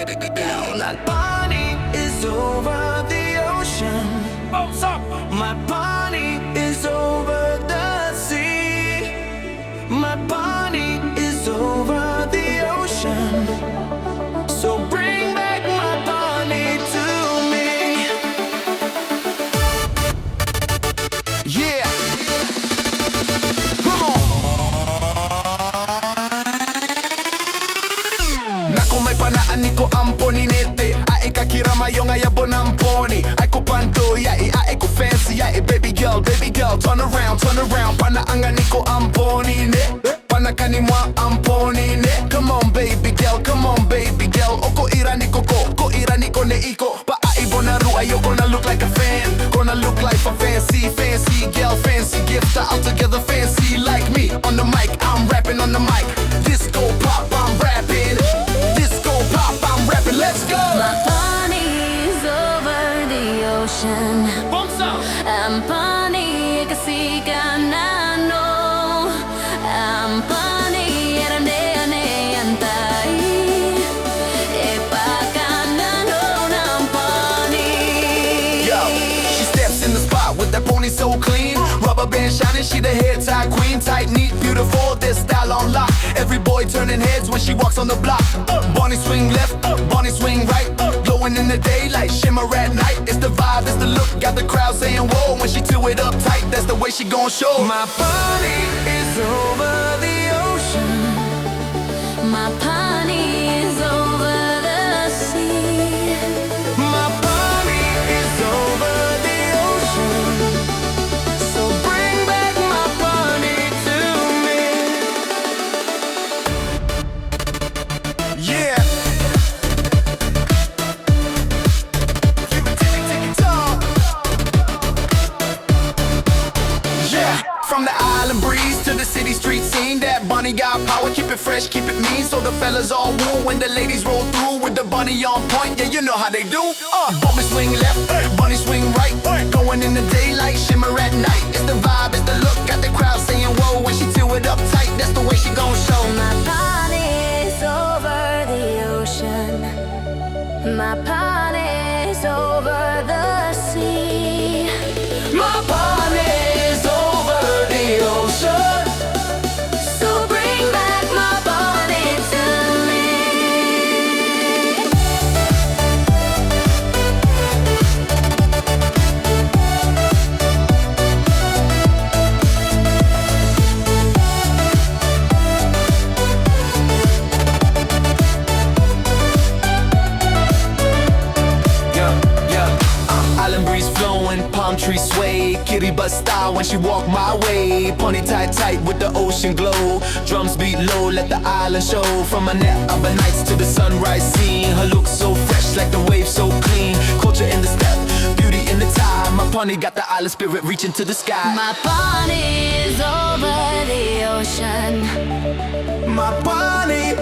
My body is over the ocean. My body is over the sea. My body is over the ocean. So bring back my body to me. Yeah. Come on. Naku may panaan ko amponinete. Ai ka kiramayo nga yabon amponi. Ai ko panto ya ai ko fancy ya baby girl turn around panaangan ko amponine. Panakani mo amponine. Come on baby girl oko irani ko irani ko ne iko pa aibo na ru ayoko na look like a fan. Gonna look like a fancy girl, fancy gift all together fancy like me. On the mic, I'm rapping on the mic. Disco pop, I'm rapping. Disco pop, I'm rapping. Let's go. My bunny's over the ocean. I'm bunny kasi ka na no. I'm bunny and I'm antay. Yo, she steps in the spot with that pony so clean. Rubber band shining, she the hair tie queen. Tight, neat, beautiful, this style on lock. Every boy turning heads when she walks on the block. Bonnie swing left, Bonnie swing right. Glowing in the daylight, shimmer at night. It's the vibe, it's the look, got the crowd saying whoa. When she do it up tight, that's the way she gon' show. My body is over the ocean. My bunny is over the sea. My body is over the ocean. So bring back my body to me. Yeah. Yeah. From the island breeze to the city street scene, that bunny got power, keep it fresh, keep it mean. So the fellas all woo when the ladies roll through with the bunny on point. Yeah, you know how they do. Bunny swing left, bunny swing right. Going in the daylight, shimmer at night. It's the vibe, it's the look, got the crowd saying whoa. When she do it up tight, that's the way she gon' show. My bunny is over the ocean. My bunny is over the sea. My bunny is over the ocean. So bring back my bunny to me. Island breeze flowing, palm trees sway. Kitty butt style when she walk my way. Pony tight with the ocean glow. Drums beat low, let the island show. From my neck upper nights to the sunrise scene. Her look so fresh like the waves so clean. Culture in the step, beauty in the tie. My pony got the island spirit reaching to the sky. My bunny is over the ocean. My pony